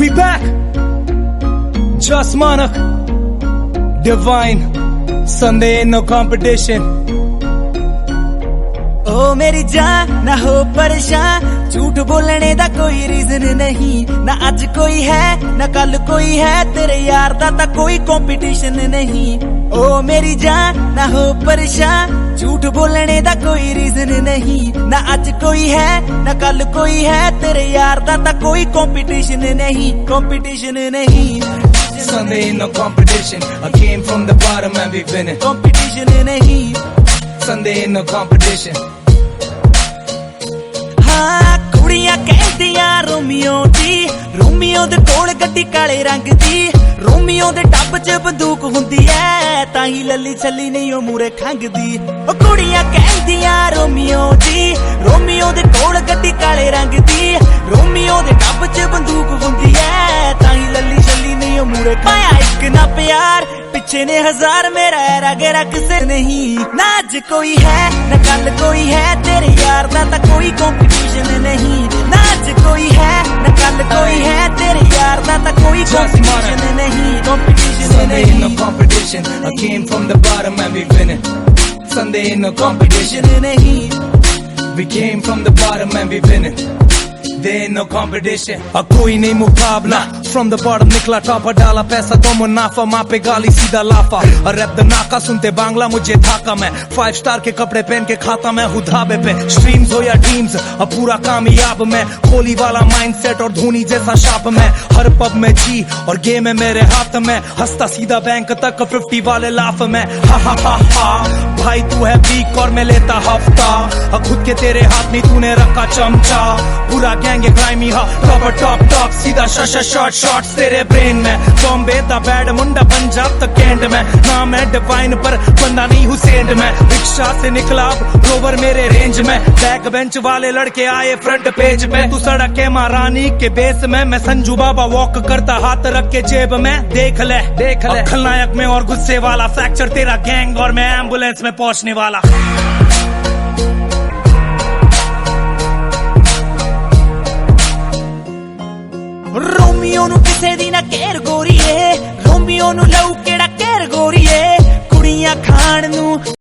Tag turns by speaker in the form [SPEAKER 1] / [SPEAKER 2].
[SPEAKER 1] We back. Just Manak. Divine. Sunday ain't no competition.
[SPEAKER 2] ओ मेरी जान ना हो परेशान, झूठ बोलने दा कोई रीजन नहीं। ना आज कोई है ना कल कोई है, तेरे यार दा ता कोई कंपटीशन नहीं। ओ मेरी जान ना हो परेशान, झूठ बोलने दा कोई रीजन नहीं। ना आज कोई है ना कल कोई है, तेरे यार दा ता कोई कंपटीशन नहीं, कंपटीशन नहीं।
[SPEAKER 1] Sunday ain't no competition. I came from the bottom and we winning.
[SPEAKER 2] Competition नहीं।
[SPEAKER 1] Sunday ain't no competition.
[SPEAKER 2] हाँ कुड़ियां कहदियां रोमियो दी, रोमियो दे कोल गड्डी काले रंग दी। रोमियो दे टब च बंदूक हुंदी ऐ, ताही लली छली नहीं ओ मूरे खंगदी। ओ कुड़ियां कहदियां रोमियो दी, रोमियो दे कोल गड्डी काले रंग दी। रोमियो दे टब च बंदूक हुंदी ऐ, ताही लली छली नहीं ओ मूरे पाया एक ना प्यार, पिछे ने हजार, मेरा ऐरा गेरा किसे नहीं। ना आज कोई है ना कल कोई है, तेरे यार दा ता कोई कंपटीशन नहीं। ना आज कोई है ना कल कोई है, तेरे यार दा ता कोई कंपटीशन नहीं, कंपटीशन
[SPEAKER 1] Sunday ain't no
[SPEAKER 2] नहीं।
[SPEAKER 1] competition. I came from the bottom and we winning. Sunday ain't no competition.
[SPEAKER 2] Competition नहीं।
[SPEAKER 1] We came from the bottom and we winning. There ain't no competition. कोई नहीं मुकाबला, from the bottom निकला topper, डाला पैसा तो मुनाफा, माँ पे गाली सीधा लाफा। और रैप द नाका सुनते बांग्ला मुझे थाका, मैं 5 स्टार के कपड़े पहन के खाता मैं हूँ ढाबे पे। स्ट्रीम्स हो या ड्रीम्स, अब पूरा कामयाब मैं, कोहली वाला माइंडसेट और धोनी जैसा शाप मैं। हर पब में जी और गेम है मेरे हाथ में, हंसता सीधा बैंक तक 50 वाले लाफ में। हा हा हा हा भाई तू है वीक और मैं लेता हफ्ता, खुद के तेरे हाथ में तूने रखा चमचा। पूरा गैंग ग्राइमी हा टॉप टॉप टॉप, सीधा शॉट शॉट्स तेरे ब्रेन में। बॉम्बे दा बैड मुंडा पंजाब तक कैंट में, नाम है डिवाइन पर बंदा नहीं हुसैन में। रिक्शा से निकला रोवर मेरे रेंज में, बैक बेंच वाले लड़के आए फ्रंट पेज पे। तू सड़क के महारानी के बेस में, मैं संजू बाबा वॉक करता हाथ रख के जेब में। देख ले खलनायक में और गुस्से वाला, फ्रैक्चर तेरा गैंग और मैं एम्बुलेंस में पहुंचने वाला।
[SPEAKER 2] रोमियो नु किसे दी ना केर गोरीए, रोमियो नु लऊ केड़ा केर गोरीए। कुड़ियां खान नु